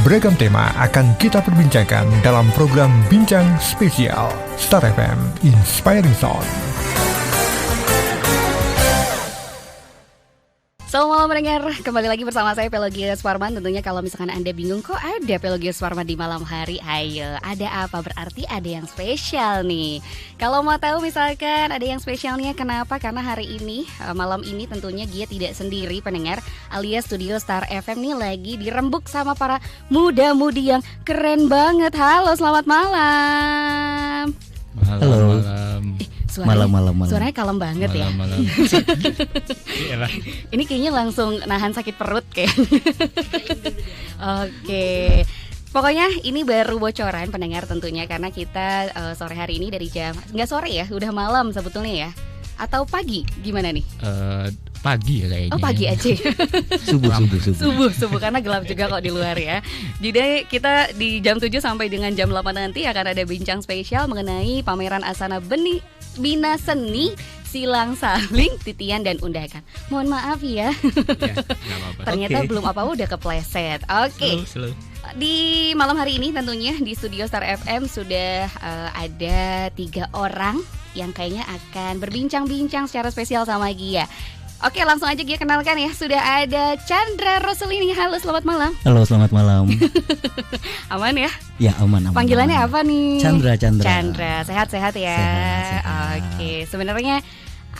Beragam tema akan kita perbincangkan dalam program Bincang Spesial Star FM Inspiring Sound. Selamat malam pendengar, kembali lagi bersama saya Pelagius Warman. Tentunya kalau misalkan Anda bingung kok ada Pelagius Warman di malam hari, ayo ada apa? Berarti ada yang spesial nih. Kalau mau tahu misalkan ada yang spesialnya kenapa? Karena hari ini, malam ini tentunya Gia tidak sendiri pendengar, alias Studio Star FM nih lagi dirembuk sama para muda-mudi yang keren banget. Halo, selamat malam. Halo. Suaranya kalem banget malam. Ini kayaknya langsung nahan sakit perut kayak. Oke. Pokoknya ini baru bocoran pendengar tentunya karena kita sore hari ini dari jam nggak sore ya, udah malam sebetulnya ya. Atau pagi gimana nih? Pagi ya kayaknya. Oh pagi aja. Subuh karena gelap juga kok di luar ya. Jadi kita di jam 7 sampai dengan jam 8 nanti akan ada bincang spesial mengenai pameran Asana Bina Seni Silang Saling Titian dan Undakan. Mohon maaf ya, ternyata belum apa-apa udah kepleset. Oke. Di malam hari ini tentunya di Studio Star FM sudah ada 3 orang yang kayaknya akan berbincang-bincang secara spesial sama Gia. Oke, langsung aja Gia kenalkan ya. Sudah ada Chandra Roselini. Halo, selamat malam. Halo, selamat malam. Aman ya? Ya, aman. Panggilannya apa nih? Chandra. Sehat-sehat ya. Sehat. Oke, sebenarnya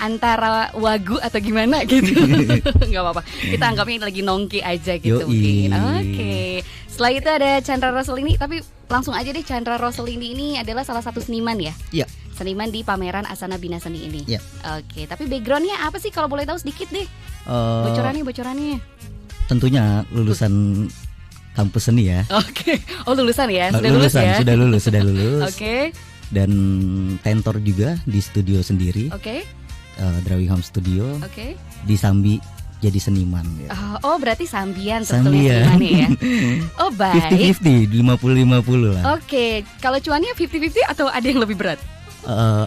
antara wagu atau gimana gitu. Gak apa-apa. Kita anggapnya lagi nongki aja gitu. Yoi. Mungkin. Oke. Setelah itu ada Chandra Roselini. Tapi langsung aja deh, Chandra Roselini ini adalah salah satu seniman ya? Iya. Seniman di pameran Asana Bina Seni ini. Iya. Oke, tapi backgroundnya apa sih kalau boleh tahu sedikit deh? Bocorannya. Tentunya lulusan kampus seni ya. Oke. Oh, lulusan ya? Sudah lulus. Oke. Dan tentor juga di studio sendiri. Oke. Drawing Home Studio. Oke. Di Sambi jadi seniman ya. Oh, berarti sambian sebetulnya senimannya ya. Oh, baik. 50-50, 50-50 lah. Oke, kalau cuannya 50-50 atau ada yang lebih berat?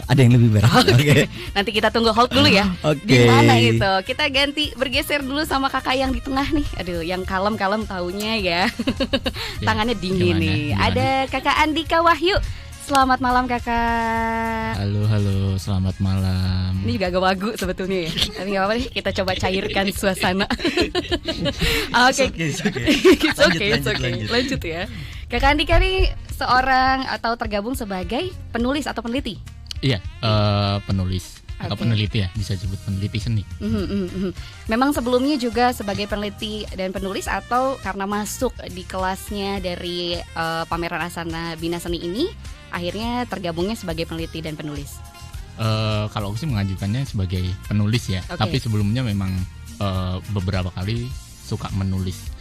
Ada yang lebih berat. Oke. Nanti kita tunggu hold dulu ya. Oke. Di mana itu? Kita ganti bergeser dulu sama kakak yang di tengah nih. Aduh, yang kalem-kalem taunya ya. Tangannya dingin nih. Ada kakak Andika Wahyu. Selamat malam kakak. Halo, selamat malam. Ini juga agak wagu sebetulnya ya. Tapi gak apa-apa deh, kita coba cairkan suasana. Oke. Lanjut ya. Kakak Andika nih seorang atau tergabung sebagai penulis atau peneliti? Iya, penulis atau peneliti ya, bisa disebut peneliti seni. Memang sebelumnya juga sebagai peneliti dan penulis atau karena masuk di kelasnya dari pameran Asana Bina Seni ini akhirnya tergabungnya sebagai peneliti dan penulis? Kalau aku sih mengajukannya sebagai penulis ya. Okay. Tapi sebelumnya memang beberapa kali suka menulis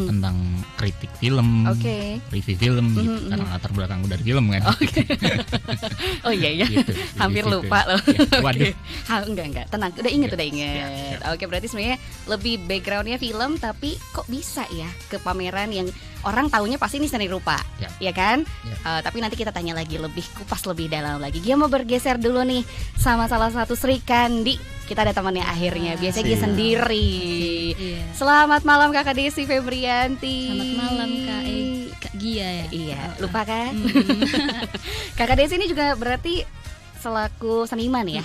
tentang kritik film, review film gitu, karena latar belakangku dari film kan. Oh iya gitu, hampir lupa loh. Ya, waduh. Enggak, tenang, udah inget. Oke, berarti sebenarnya lebih backgroundnya film, tapi kok bisa ya ke pameran yang orang taunya pasti ini seni rupa, ya kan? Tapi nanti kita tanya lagi lebih kupas lebih dalam lagi. Dia mau bergeser dulu nih sama salah satu Sri Kandi. Kita ada temannya akhirnya. Biasanya dia sendiri. Iya. Selamat malam Kakak Desi Febrianti. Selamat malam Kak Gia ya. Iya, lupa kan? Kakak Desi ini juga berarti selaku seniman ya?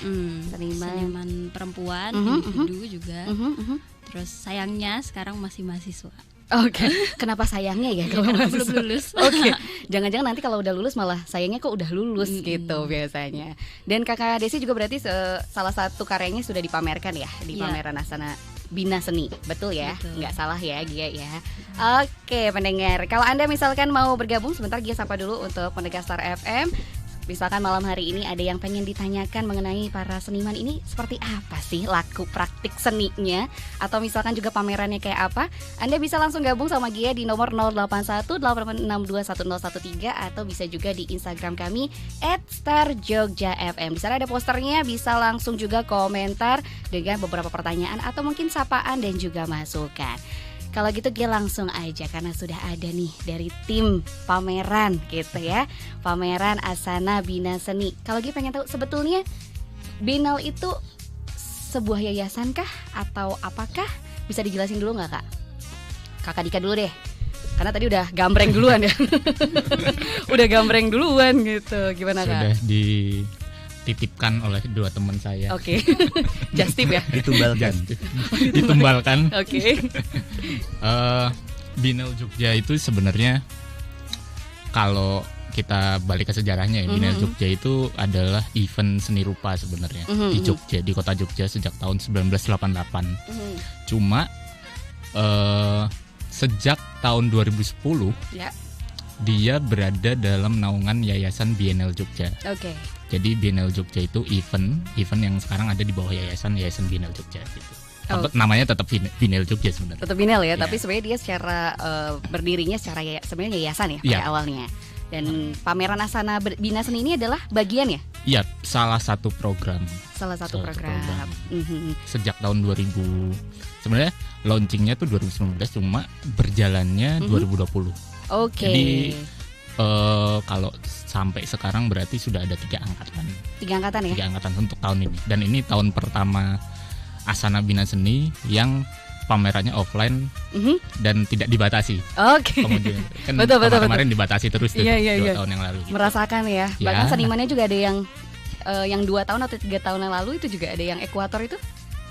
Seniman perempuan, individu juga. Terus sayangnya sekarang masih mahasiswa. Oke. Kenapa sayangnya ya kalau belum lulus? Oke. Jangan-jangan nanti kalau udah lulus malah sayangnya kok udah lulus gitu biasanya. Dan Kakak Desi juga berarti salah satu karyanya sudah dipamerkan ya di pameran Asana Bina Seni, betul ya? Betul. Nggak salah ya Gia ya. Oke pendengar, kalau Anda misalkan mau bergabung sebentar Gia sapa dulu untuk pendengar Star FM. Misalkan malam hari ini ada yang pengen ditanyakan mengenai para seniman ini seperti apa sih laku praktik seninya, atau misalkan juga pamerannya kayak apa, Anda bisa langsung gabung sama Gia di nomor 0818621013 atau bisa juga di Instagram kami @starjogjafm. Di sana ada posternya, bisa langsung juga komentar dengan beberapa pertanyaan atau mungkin sapaan dan juga masukan. Kalau gitu Gia langsung aja karena sudah ada nih dari tim pameran gitu ya. Pameran Asana Bina Seni. Kalau Gia pengen tahu sebetulnya Binal itu sebuah yayasan kah atau apakah? Bisa dijelasin dulu nggak Kak? Kakak Dika dulu deh. Karena tadi udah gambreng duluan ya. Udah gambreng duluan gitu. Gimana Kak? Sudah dititipkan oleh 2 teman saya. Oke. Just tip ya. Ditumbalkan. Oke. Binel Jogja itu sebenarnya kalau kita balik ke sejarahnya ya, Binel Jogja itu adalah event seni rupa sebenarnya di Jogja, di kota Jogja sejak tahun 1988. Cuma sejak tahun 2010 ya, dia berada dalam naungan Yayasan Bienal Jogja. Oke. Jadi Bienal Jogja itu event yang sekarang ada di bawah Yayasan Bienal Jogja gitu. Namanya tetap Bienal Jogja sebenarnya. Tetap Bienal ya, tapi sebenarnya dia secara berdirinya secara sebenarnya yayasan ya pada awalnya. Dan pameran Asana Bina Seni ini adalah bagian ya? Iya, salah satu program. Salah satu program. Sejak tahun 2000. Sebenarnya launchingnya tuh 2019, cuma berjalannya 2020. Oke. Jadi kalau sampai sekarang berarti sudah ada 3 angkatan. 3 angkatan ya? 3 angkatan untuk tahun ini. Dan ini tahun pertama Asana Bina Seni yang pamerannya offline dan tidak dibatasi. Oke. Kemudian kan betul. kemarin dibatasi terus tuh, 2 tahun yang lalu. Gitu. Merasakan ya. Bahkan senimannya juga ada yang 2 tahun atau 3 tahun yang lalu itu juga ada yang ekuator itu,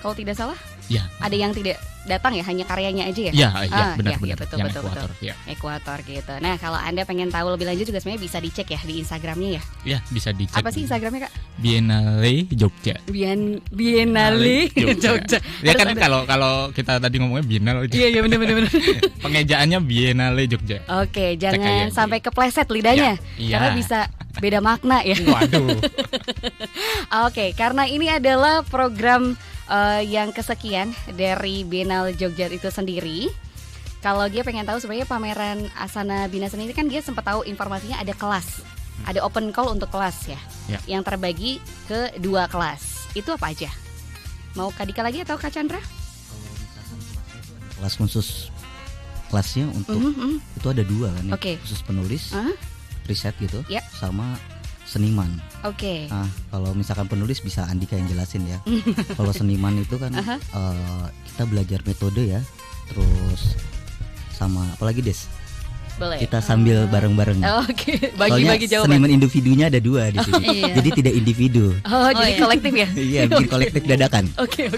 kalau tidak salah. Ya. Ada yang tidak datang ya, hanya karyanya aja ya? Iya, benar. Betul. Ya. Ekuator gitu. Nah, kalau Anda pengen tahu lebih lanjut juga sebenarnya bisa dicek ya di Instagramnya ya. Iya, bisa dicek. Apa sih Instagramnya Kak? Biennale Jogja. Biennale Jogja. Ya kan kalau kita tadi ngomongnya Biennale. Iya benar. Pengejaannya Biennale Jogja. Oke, jangan sampai kepleset lidahnya. Ya. Karena bisa beda makna ya. Waduh. Oke, karena ini adalah program yang kesekian dari Bienal Jogja itu sendiri. Kalau dia pengen tahu sebenarnya pameran Asana Bina Seni ini kan dia sempat tahu informasinya ada kelas, ada open call untuk kelas ya, yang terbagi ke 2 kelas. Itu apa aja? Mau Kak Dika lagi atau Kak Chandra? Kalau misalkan kelas khusus, kelasnya untuk itu ada 2 kan ya, khusus penulis, riset gitu, sama seniman. Oke. Nah, kalau misalkan penulis bisa Andika yang jelasin ya. Kalau seniman itu kan kita belajar metode ya, terus sama apalagi Des? Boleh. Kita sambil bareng-bareng. Oke. Bagi-bagi jawaban. Seniman individunya ada 2 di sini. Jadi tidak individu. Jadi kolektif ya? Iya, bikin kolektif dadakan. Oke.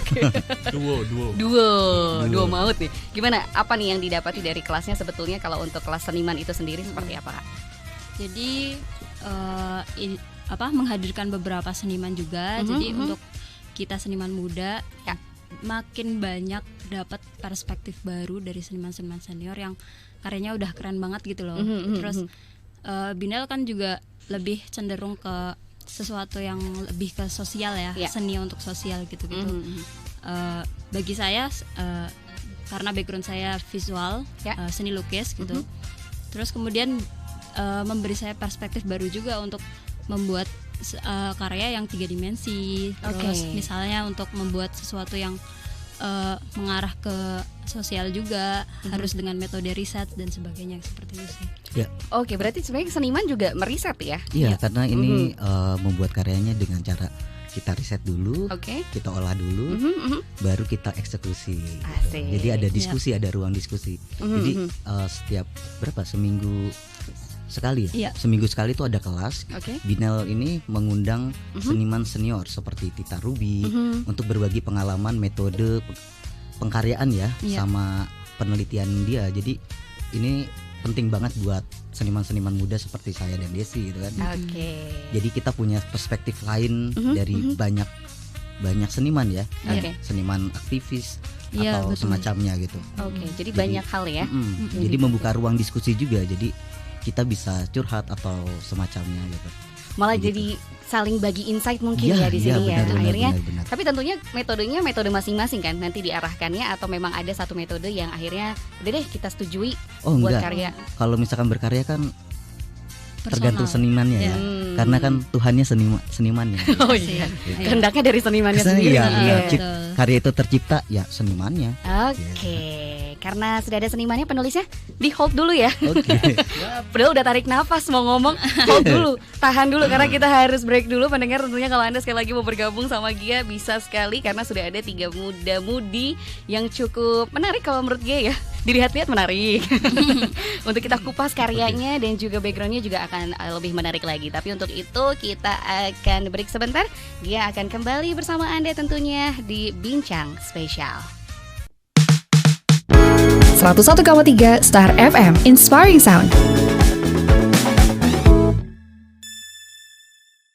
Duo maut nih. Gimana? Apa nih yang didapati dari kelasnya sebetulnya kalau untuk kelas seniman itu sendiri seperti apa Kak? Jadi menghadirkan beberapa seniman juga. Jadi untuk kita seniman muda makin banyak dapat perspektif baru dari seniman-seniman senior yang karyanya udah keren banget gitu loh. Terus Binel kan juga lebih cenderung ke sesuatu yang lebih ke sosial ya, seni untuk sosial gitu-gitu. Bagi saya karena background saya visual, seni lukis gitu. Terus kemudian memberi saya perspektif baru juga untuk membuat karya yang 3 dimensi. Terus misalnya untuk membuat sesuatu yang mengarah ke sosial juga, harus dengan metode riset dan sebagainya seperti itu sih. Ya. Oke, berarti sebenarnya seniman juga meriset ya? Iya, karena ini membuat karyanya dengan cara kita riset dulu, kita olah dulu, baru kita eksekusi. Jadi ada diskusi, ada ruang diskusi. Jadi setiap seminggu sekali ya? Seminggu sekali itu ada kelas. Binel ini mengundang seniman senior seperti Tita Ruby untuk berbagi pengalaman, metode pengkaryaan ya, sama penelitian dia. Jadi ini penting banget buat seniman-seniman muda seperti saya dan Desi gitu kan. Jadi kita punya perspektif lain dari banyak seniman ya, seniman aktivis atau semacamnya gitu. Jadi banyak hal ya. Jadi membuka ruang diskusi juga. Jadi kita bisa curhat atau semacamnya gitu. Malah jadi saling bagi insight mungkin di sini ya. Akhirnya. Benar. Tapi tentunya metodenya metode masing-masing kan nanti diarahkannya, atau memang ada satu metode yang akhirnya udah deh kita setujui buat karya. Kalau misalkan berkarya kan tergantung senimannya ya. Karena kan Tuhannya senimannya. Kehendaknya dari senimannya sendiri. Karya itu tercipta ya senimannya. Karena sudah ada senimannya, penulisnya di hold dulu ya. Padahal udah tarik nafas mau ngomong, hold dulu, tahan dulu karena kita harus break dulu. Pendengar tentunya kalau Anda sekali lagi mau bergabung sama Gia bisa sekali, karena sudah ada 3 muda-mudi yang cukup menarik kalau menurut Gia ya. dilihat-lihat menarik. Untuk kita kupas karyanya dan juga backgroundnya juga akan lebih menarik lagi. Tapi untuk itu kita akan break sebentar. Dia akan kembali bersama Anda tentunya di Bincang Spesial. 101,3 Star FM, Inspiring Sound.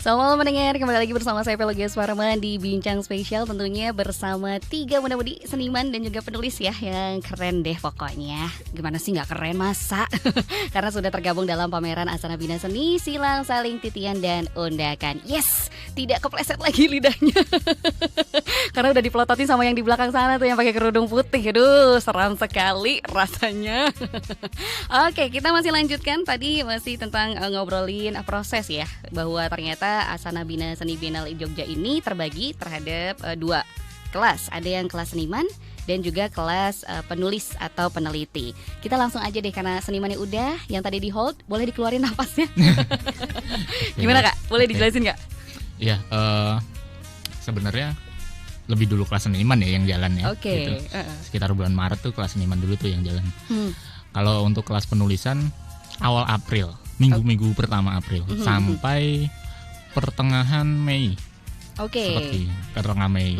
Selamat malam mendengar, kembali lagi bersama saya Pelogia Suparman di Bincang Spesial, tentunya bersama 3 muda-mudi seniman dan juga penulis ya, yang keren deh pokoknya. Gimana sih nggak keren, masa? Karena sudah tergabung dalam pameran Asana Bina Seni, Silang Saling Titian dan Undakan. Yes, tidak kepleset lagi lidahnya. Karena udah dipelototin sama yang di belakang sana tuh yang pakai kerudung putih. Aduh, seram sekali rasanya. Oke, kita masih lanjutkan, tadi masih tentang ngobrolin proses ya, bahwa ternyata Asana Bina Seni Biennale Jogja ini terbagi terhadap 2 kelas. Ada yang kelas seniman dan juga kelas penulis atau peneliti. Kita langsung aja deh, karena senimannya udah, yang tadi di hold, boleh dikeluarin napasnya. Gimana Kak? Boleh dijelasin nggak? Iya, sebenarnya lebih dulu kelas seniman ya yang jalan ya. Oke. Gitu. Sekitar bulan Maret tuh kelas seniman dulu tuh yang jalan. Kalau untuk kelas penulisan awal April, minggu-minggu pertama April sampai pertengahan Mei. Seperti pertengahan Mei.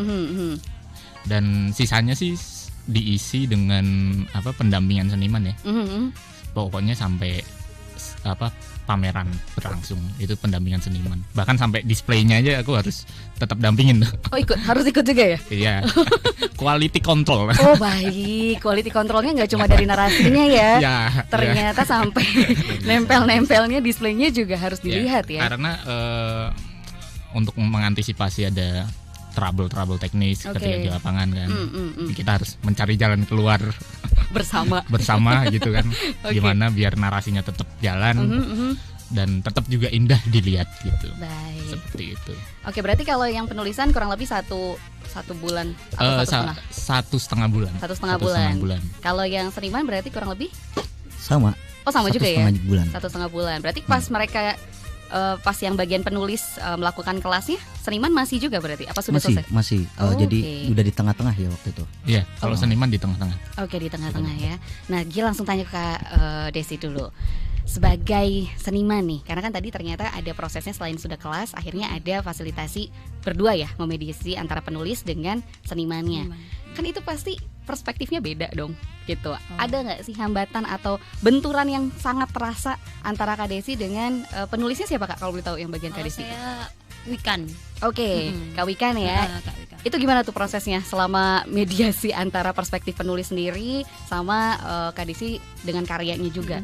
Dan sisanya sih diisi dengan pendampingan seniman ya. Pokoknya sampai pameran berlangsung itu pendampingan seniman. Bahkan sampai displaynya aja aku harus tetap dampingin. Oh, harus ikut juga ya? Iya. Quality control. Oh baik, quality controlnya nggak cuma dari narasinya ya. Ya, ternyata sampai nempel-nempelnya, displaynya juga harus dilihat ya. Karena untuk mengantisipasi ada trouble teknis ketika di lapangan kan, kita harus mencari jalan keluar bersama gitu kan. Gimana biar narasinya tetap jalan dan tetap juga indah dilihat gitu. Baik. Seperti itu. Oke, berarti kalau yang penulisan kurang lebih satu bulan atau 1,5 bulan. 1,5 bulan. Kalau yang seniman berarti kurang lebih sama. Oh sama juga ya. 1,5 bulan. Berarti pas mereka pas yang bagian penulis melakukan kelasnya, seniman masih juga berarti? Apa sudah selesai? Masih. Jadi udah di tengah-tengah ya waktu itu. Iya, kalau seniman di tengah-tengah. Oke, di tengah-tengah ya. Nah, Gil langsung tanya ke Desi dulu. Sebagai seniman nih, karena kan tadi ternyata ada prosesnya selain sudah kelas, akhirnya ada fasilitasi berdua ya, memediasi antara penulis dengan senimannya. Kan itu pasti perspektifnya beda dong gitu. Ada nggak sih hambatan atau benturan yang sangat terasa antara Kak Desi dengan penulisnya siapa Kak, kalau boleh tahu yang bagian Kak Desi? Saya Wikan. Oke, Kak Wikan ya. Kak Wikan. Itu gimana tuh prosesnya selama mediasi antara perspektif penulis sendiri sama Kak Desi dengan karyanya juga?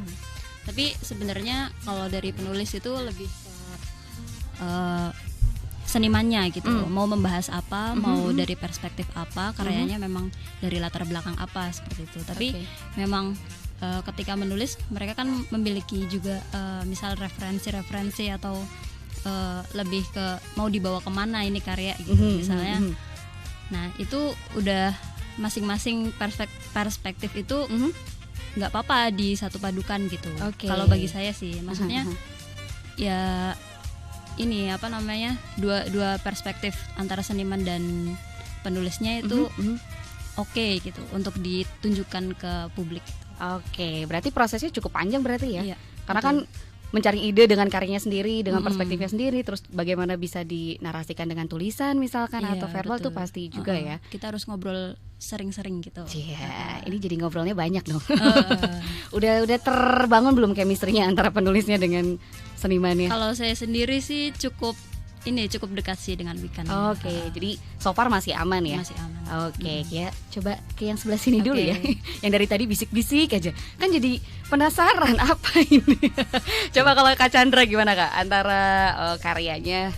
Tapi sebenarnya kalau dari penulis itu lebih ke senimannya gitu, mau membahas apa, mau dari perspektif apa, karyanya memang dari latar belakang apa, seperti itu. Tapi memang ketika menulis mereka kan memiliki juga misal referensi atau lebih ke mau dibawa kemana ini karya gitu misalnya. Nah itu udah masing-masing perspektif itu nggak apa-apa di satu padukan gitu. Kalau bagi saya sih, maksudnya ya ini dua perspektif antara seniman dan penulisnya itu oke gitu untuk ditunjukkan ke publik. Oke, berarti prosesnya cukup panjang berarti ya? Iya, karena kan mencari ide dengan karyanya sendiri, dengan perspektifnya sendiri, terus bagaimana bisa dinarasikan dengan tulisan misalkan atau verbal tuh pasti juga ya. Kita harus ngobrol sering-sering gitu. Iya, ini jadi ngobrolnya banyak dong. Udah terbangun belum chemistry-nya antara penulisnya dengan senimannya? Kalau saya sendiri sih cukup dekat sih dengan Wikan. Oke, jadi so far masih aman ya? Masih aman. Oke, ya coba ke yang sebelah sini dulu ya. Yang dari tadi bisik-bisik aja. Kan jadi penasaran apa ini. Coba kalau Kak Chandra gimana Kak? Antara karyanya,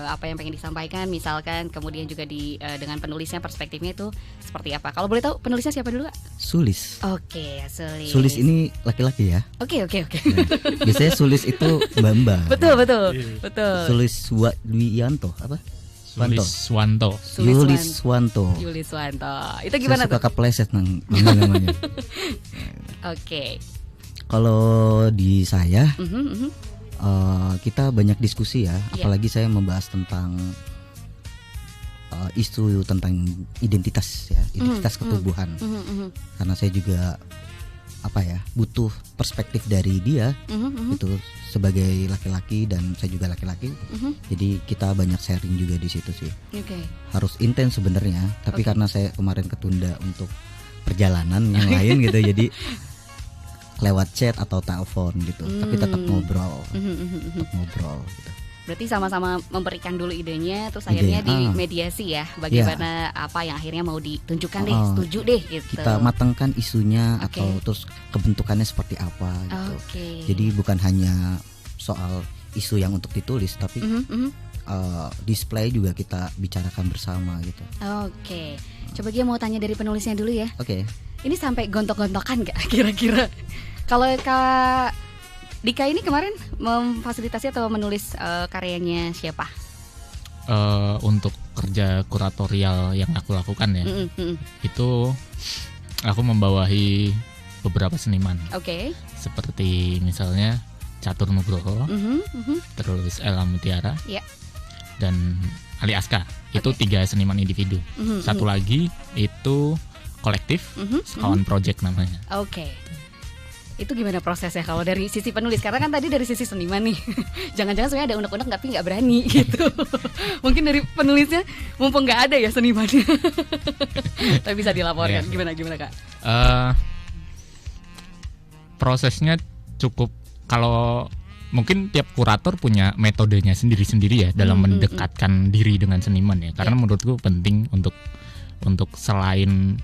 apa yang pengen disampaikan misalkan, kemudian juga dengan penulisnya perspektifnya itu seperti apa? Kalau boleh tahu penulisnya siapa dulu Kak? Sulis. Oke, Sulis. Sulis ini laki-laki ya. Oke. Nah, biasanya Sulis itu Mbak. Betul. Sulis Wiyanto apa? Yulis Swanto. Itu gimana tuh? Saya suka kepleset namanya. Oke. Kalau di saya, kita banyak diskusi ya. Apalagi saya membahas tentang isu tentang identitas ya, identitas ketubuhan. Karena saya juga butuh perspektif dari dia itu sebagai laki-laki dan saya juga laki-laki. Jadi kita banyak sharing juga di situ sih. Harus intens sebenarnya, tapi karena saya kemarin ketunda untuk perjalanan yang lain gitu, jadi lewat chat atau telepon gitu, tapi tetap ngobrol, gitu. Berarti sama-sama memberikan dulu idenya, terus akhirnya dimediasi ya, bagaimana apa yang akhirnya mau ditunjukkan deh, setuju deh gitu. Kita matangkan isunya atau terus kebentukannya seperti apa gitu. Jadi bukan hanya soal isu yang untuk ditulis, tapi display juga kita bicarakan bersama gitu. Coba Gia mau tanya dari penulisnya dulu ya. Ini sampai gontok-gontokan gak kira-kira? Kalau Kak Dika ini kemarin memfasilitasi atau menulis karyanya siapa? Untuk kerja kuratorial yang aku lakukan ya, itu aku membawahi beberapa seniman. Seperti misalnya Catur Nugroho, terus Ella Mutiara, dan Ali Aska. Itu 3 seniman individu. Satu lagi itu kolektif, Sekawan Project namanya. Itu gimana prosesnya kalau dari sisi penulis? Karena kan tadi dari sisi seniman nih, jangan-jangan sebenarnya ada unek-unek tapi nggak berani gitu. Mungkin dari penulisnya mumpung nggak ada ya senimannya, tapi bisa dilaporkan. Gimana Kak? Prosesnya cukup, kalau mungkin tiap kurator punya metodenya sendiri-sendiri ya dalam mendekatkan diri dengan seniman ya. Karena menurutku penting untuk selain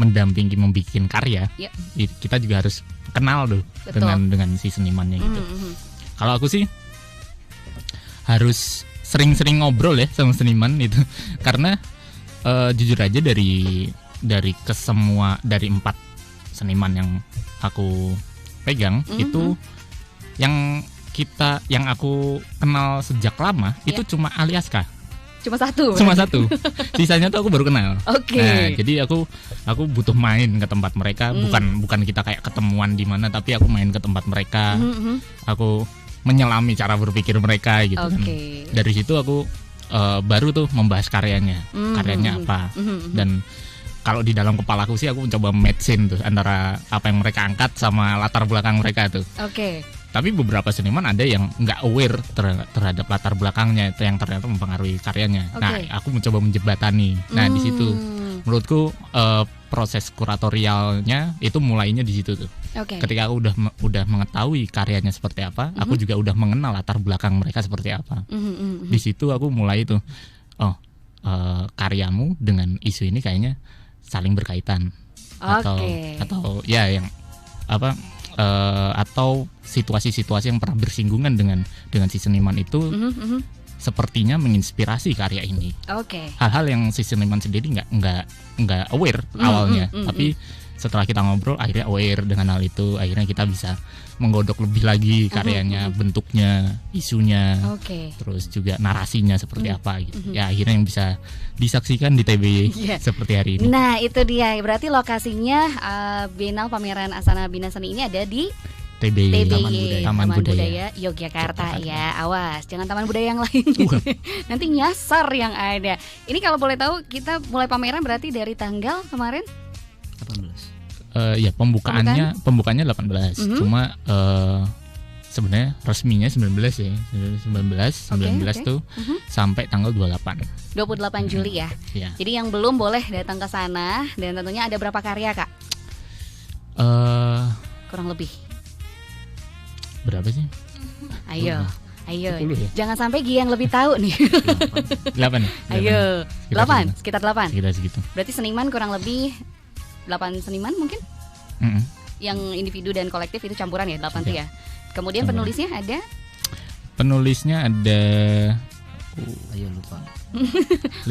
mendampingi membikin karya, kita juga harus kenal tuh dengan si senimannya gitu. Kalau aku sih harus sering-sering ngobrol ya sama seniman itu, karena jujur aja dari 4 seniman yang aku pegang itu yang aku kenal sejak lama itu cuma Ali Aska. Cuma satu. Sisanya tuh aku baru kenal. Nah, jadi aku butuh main ke tempat mereka, bukan kita kayak ketemuan di mana, tapi aku main ke tempat mereka. Aku menyelami cara berpikir mereka gitu kan. Dari situ aku baru tuh membahas karyanya apa. Dan kalau di dalam kepalaku sih aku mencoba match-in tuh antara apa yang mereka angkat sama latar belakang mereka tuh. Tapi beberapa seniman ada yang nggak aware terhadap latar belakangnya, itu yang ternyata mempengaruhi karyanya. Nah, aku mencoba menjembatani. Nah, di situ menurutku proses kuratorialnya itu mulainya di situ tuh. Ketika aku udah mengetahui karyanya seperti apa, aku juga udah mengenal latar belakang mereka seperti apa. Di situ aku mulai tuh, karyamu dengan isu ini kayaknya saling berkaitan. Atau ya yang atau situasi-situasi yang pernah bersinggungan dengan si seniman itu sepertinya menginspirasi karya ini. Hal-hal yang si seniman sendiri nggak aware awalnya, tapi setelah kita ngobrol akhirnya aware dengan hal itu, akhirnya kita bisa menggodok lebih lagi karyanya, bentuknya, isunya, terus juga narasinya seperti apa gitu. Ya akhirnya yang bisa disaksikan di TBY seperti hari ini. Nah itu dia, berarti lokasinya Bienal Pameran Asana Bina Seni ini ada di TBY, Taman Budaya Yogyakarta ya. Awas, jangan Taman Budaya yang lain. Nanti nyasar yang ada. Ini kalau boleh tahu, kita mulai pameran berarti dari tanggal kemarin 18. Ya pembukaannya 18. Cuma sebenarnya resminya 19 ya. 19 tuh sampai tanggal 28 Juli ya. Jadi yang belum boleh datang ke sana, dan tentunya ada berapa karya, Kak? Kurang lebih berapa sih? Ayo. 10 ya? Jangan sampai Gia yang lebih tahu nih. 8 ya? Ayo. 8, sekitar 8. Sekitar segitu. Berarti seniman kurang lebih 8 seniman mungkin? Yang individu dan kolektif itu campuran ya, 8 tuh ya. Kemudian campuran. Penulisnya ada ayo lupa. 5.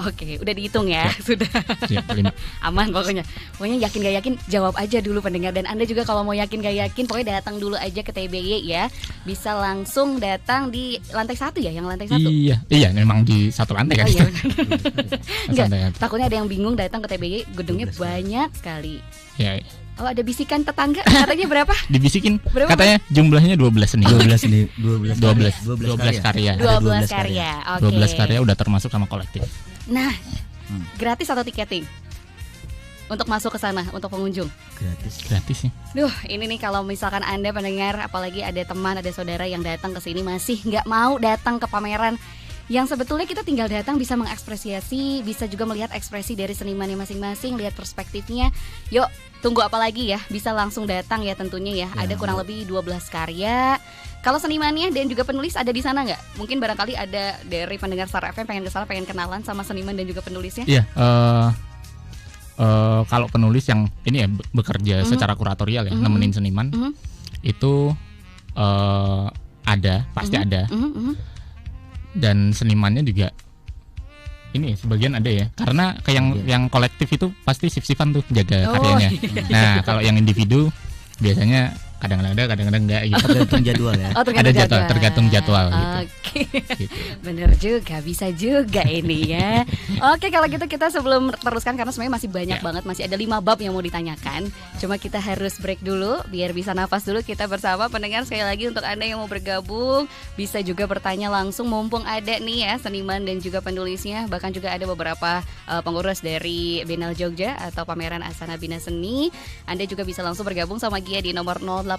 Oke, udah dihitung ya. Sudah. 5. Aman pokoknya. Pokoknya yakin gak yakin jawab aja dulu pendengar. Dan Anda juga kalau mau yakin gak yakin, pokoknya datang dulu aja ke TBY ya. Bisa langsung datang di lantai 1 ya, yang lantai 1. Iya, memang di satu lantai kan. Enggak, takutnya ada yang bingung datang ke TBY, gedungnya banyak sekali. Ya. Oh, ada bisikan tetangga, katanya berapa? Dibisikin, berapa? Katanya jumlahnya 12 nih. 12 karya. 12 karya. Oke. 12 karya udah termasuk sama kolektif. Nah, gratis atau tiketing? untuk masuk ke sana untuk pengunjung? Gratis sih. Duh, ini nih kalau misalkan Anda pendengar, apalagi ada teman, ada saudara yang datang ke sini masih nggak mau datang ke pameran, yang sebetulnya kita tinggal datang bisa mengekspresiasi, bisa juga melihat ekspresi dari senimannya masing-masing, lihat perspektifnya. Yuk, tunggu apa lagi ya? Bisa langsung datang ya tentunya ya. Ada kurang lebih 12 karya. Kalau senimannya dan juga penulis ada di sana nggak? Mungkin barangkali ada dari pendengar Star FM pengen kesana, pengen kenalan sama seniman dan juga penulisnya. Iya. Kalau penulis yang ini ya bekerja secara kuratorial ya, nemenin seniman, itu ada, pasti ada. Dan senimannya juga ini sebagian ada ya, karena kayak yang kolektif itu pasti sif-sifan tuh jaga karyanya. Nah kalau yang individu biasanya kadang-kadang ada, kadang-kadang enggak gitu. Tergantung jadwal ya. Tergantung jadwal gitu. Oke. Bener juga, bisa juga ini ya. Oke, kalau gitu kita sebelum teruskan karena sebenarnya masih banyak banget, masih ada 5 bab yang mau ditanyakan. Cuma kita harus break dulu biar bisa nafas dulu kita bersama. Pendengar, sekali lagi untuk Anda yang mau bergabung bisa juga bertanya langsung mumpung ada nih ya seniman dan juga penulisnya. Bahkan juga ada beberapa pengurus dari Biennale Jogja atau Pameran Asana Bina Seni. Anda juga bisa langsung bergabung sama Gia di nomor 0818621013.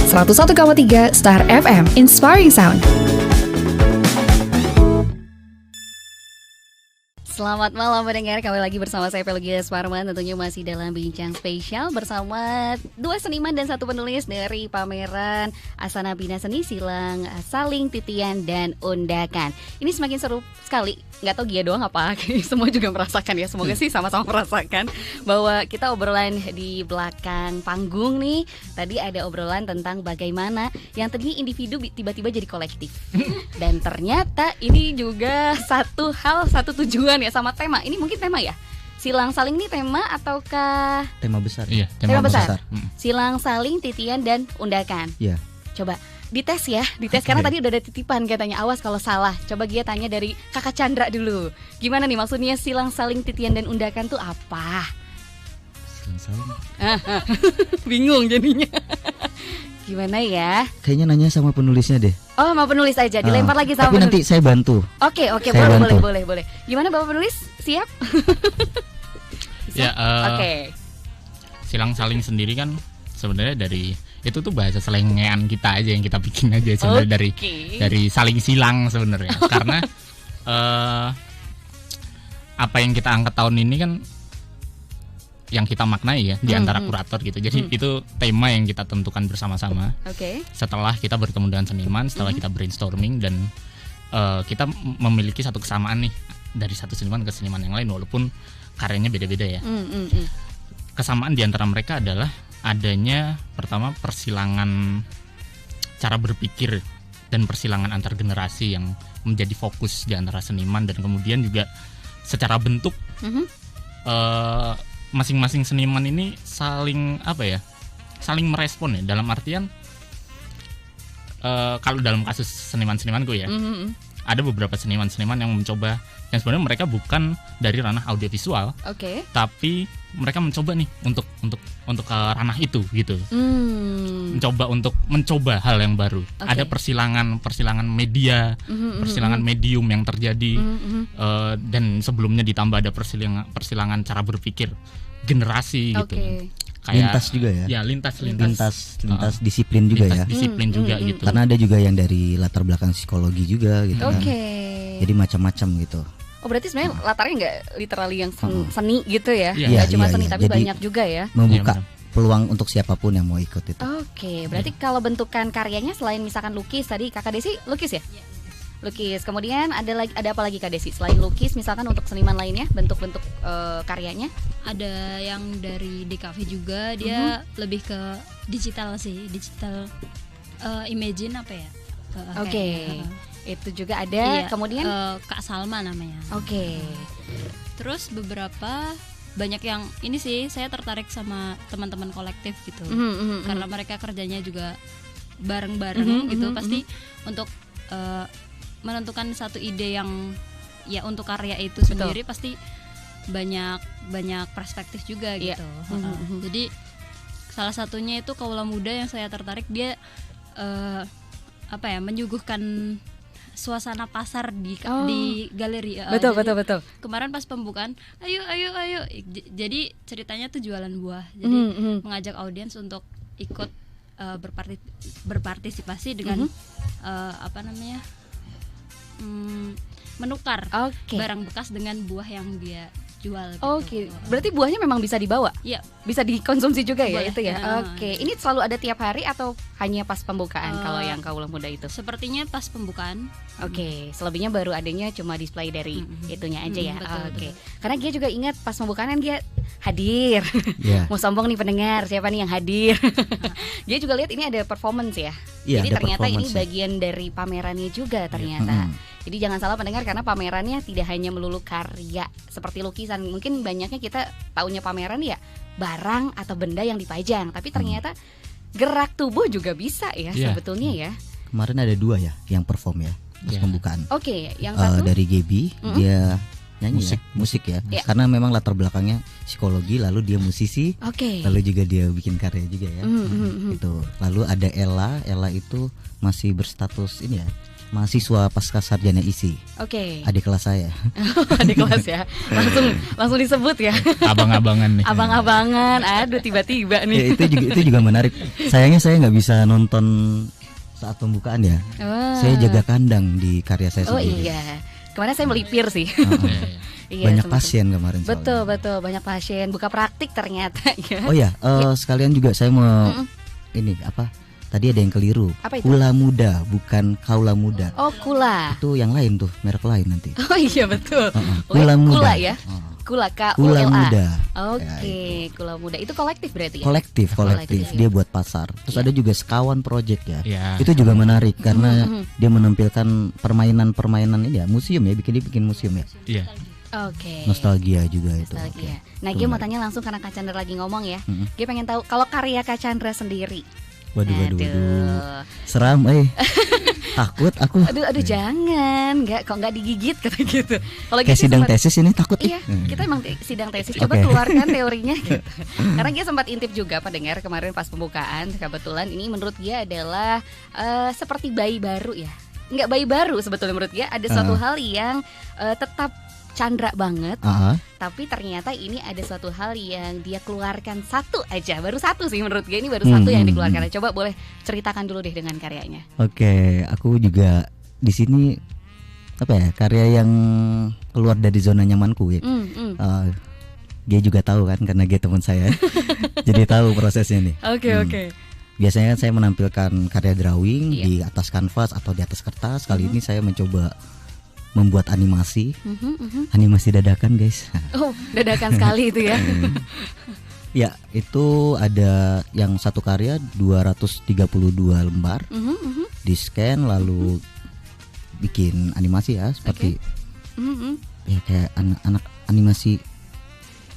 101,3 Star FM, Inspiring Sound. Selamat malam pendengar, kembali lagi bersama saya Pelgia Sparman. Tentunya masih dalam bincang spesial bersama 2 seniman dan 1 penulis dari pameran Asana Bina Seni Silang Saling, Titian, dan Undakan. Ini semakin seru sekali. Nggak tahu Gia doang apa, semua juga merasakan ya. Semoga sih sama-sama merasakan bahwa kita obrolan di belakang panggung nih. Tadi ada obrolan tentang bagaimana yang tadinya individu tiba-tiba jadi kolektif. Dan ternyata ini juga satu hal, satu tujuan ya, sama tema. Ini mungkin tema ya? Silang Saling ini tema ataukah? Tema besar. Iya, tema besar. Silang Saling, Titian, dan Undakan. Iya. Coba dites ya, karena tadi udah ada titipan katanya, awas kalau salah. Coba Gia tanya dari Kakak Chandra dulu. Gimana nih maksudnya Silang Saling, Titian, dan Undakan tuh apa? Silang Saling. Bingung jadinya. Gimana ya? Kayaknya nanya sama penulisnya deh. Oh, mau penulis aja, dilempar lagi sama tapi penulis. Nanti saya bantu. Oke, boleh. Gimana Bapak penulis? Siap? Ya, Oke. Silang Saling sendiri kan sebenarnya dari itu tuh bahasa selengean kita aja yang kita bikin aja sebenarnya, dari saling silang sebenarnya. Karena apa yang kita angkat tahun ini kan yang kita maknai ya di antara kurator gitu. Jadi itu tema yang kita tentukan bersama-sama. Setelah kita bertemu dengan seniman, setelah kita brainstorming dan kita memiliki satu kesamaan nih dari satu seniman ke seniman yang lain walaupun karyanya beda-beda ya. Kesamaan di antara mereka adalah adanya pertama persilangan cara berpikir dan persilangan antar generasi yang menjadi fokus di antara seniman, dan kemudian juga secara bentuk masing-masing seniman ini saling merespon ya, dalam artian kalau dalam kasus seniman-senimanku ya, ada beberapa seniman-seniman yang mencoba, yang sebenarnya mereka bukan dari ranah audiovisual, tapi mereka mencoba nih untuk ke ranah itu gitu, mencoba hal yang baru. Ada persilangan media, persilangan medium yang terjadi, dan sebelumnya ditambah ada persilangan cara berpikir generasi gitu. Kayak lintas juga ya. Ya, lintas disiplin juga ya. Disiplin juga gitu. Karena ada juga yang dari latar belakang psikologi juga gitu kan. Jadi macam-macam gitu. Oh, berarti sebenarnya latarnya nggak literally yang seni gitu ya? Nggak cuma seni, tapi jadi banyak juga ya. Membuka peluang untuk siapapun yang mau ikut itu. Berarti kalau bentukan karyanya selain misalkan lukis, tadi Kakak Desi lukis ya? Lukis. Kemudian ada apa lagi Kak Desi selain lukis, misalkan untuk seniman lainnya bentuk-bentuk karyanya? Ada yang dari DKV juga, dia lebih ke digital sih, digital imagine apa ya? Itu juga ada. Kemudian Kak Salma namanya. Terus beberapa banyak yang ini sih, saya tertarik sama teman-teman kolektif gitu, karena mereka kerjanya juga bareng-bareng gitu, pasti untuk menentukan satu ide yang ya untuk karya itu sendiri pasti banyak perspektif juga gitu. Jadi salah satunya itu Kaula Muda yang saya tertarik, dia menyuguhkan suasana pasar di galeri. Betul. Kemarin pas pembukaan, ayo. Jadi ceritanya tuh jualan buah. Jadi mengajak audiens untuk ikut berpartisipasi dengan menukar barang bekas dengan buah yang dia jual. Oke. Berarti buahnya memang bisa dibawa? Iya. Bisa dikonsumsi juga ya? Boleh. Itu ya. Oke. Ini selalu ada tiap hari atau hanya pas pembukaan kalau yang Kaula Muda itu? Sepertinya pas pembukaan. Oke. Selebihnya baru adanya cuma display dari itunya aja ya. Betul. Karena Gia juga ingat pas pembukaan kan Gia hadir. Yeah. Mau sombong nih pendengar, siapa nih yang hadir? Gia juga lihat ini ada performance ya. Yeah, jadi ternyata ini ya. bagian dari pamerannya juga ternyata. Jadi jangan salah pendengar, karena pamerannya tidak hanya melulu karya seperti lukisan. Mungkin banyaknya kita taunya pameran ya barang atau benda yang dipajang, tapi ternyata gerak tubuh juga bisa ya sebetulnya ya. Kemarin ada 2 ya yang perform ya pas pembukaan. Oke, yang satu dari Gaby, dia nyanyi musik ya. Karena memang latar belakangnya psikologi, lalu dia musisi, lalu juga dia bikin karya juga ya. Gitu. Lalu ada Ella itu masih berstatus ini ya, mahasiswa pasca sarjana ISI. Adik kelas saya. Adik kelas ya. Langsung disebut ya. Abang-abangan nih. Abang-abangan. Aduh, tiba-tiba nih. Ya, itu juga menarik. Sayangnya saya nggak bisa nonton saat pembukaan ya. Saya jaga kandang di karya saya sendiri. Iya. Kemarin saya melipir sih. Banyak pasien kemarin. Betul, banyak pasien. Buka praktik ternyata ya. Oh ya, sekalian juga saya mau ini apa? Tadi ada yang keliru. Kula Muda, bukan Kaula Muda. Oh, Kula. Itu yang lain tuh, merek lain nanti. Oh iya betul. Kula Muda. Kula ya. Kula Kula Muda. Oke, Kula Muda. Itu kolektif berarti ya? Kolektif. Dia buat pasar. Terus ada juga Sekawan Project ya. Itu juga menarik karena dia menampilkan permainan-permainan ini ya, museum ya, bikin museum ya. Iya. Oke. Nostalgia juga itu. Nah, Gia mau tanya langsung karena Kak Chandra lagi ngomong ya. Gia pengen tahu kalau karya Kak Chandra sendiri. Waduh. Seram takut aku. Aduh jangan, kok nggak digigit kata gitu. Kalau kayak sidang tesis ini takut. Iya, kita emang sidang tesis. Coba keluarkan teorinya gitu. Karena Gia sempat intip juga pendengar kemarin pas pembukaan. Kebetulan ini menurut Gia adalah seperti bayi baru ya. Nggak bayi baru sebetulnya menurut Gia. Ada suatu hal yang tetap Chandra banget, tapi ternyata ini ada suatu hal yang dia keluarkan baru satu sih menurut gue, ini baru satu yang dikeluarkan. Coba boleh ceritakan dulu deh dengan karyanya. Oke, aku juga di sini karya yang keluar dari zona nyamanku ya. Dia juga tahu kan karena dia teman saya, jadi tahu prosesnya nih. Oke. Biasanya saya menampilkan karya drawing di atas kanvas atau di atas kertas. Kali ini saya mencoba membuat animasi dadakan guys. Oh, dadakan sekali itu ya. Ya, itu ada yang satu karya 232 lembar, di scan lalu bikin animasi ya seperti ya kayak anak animasi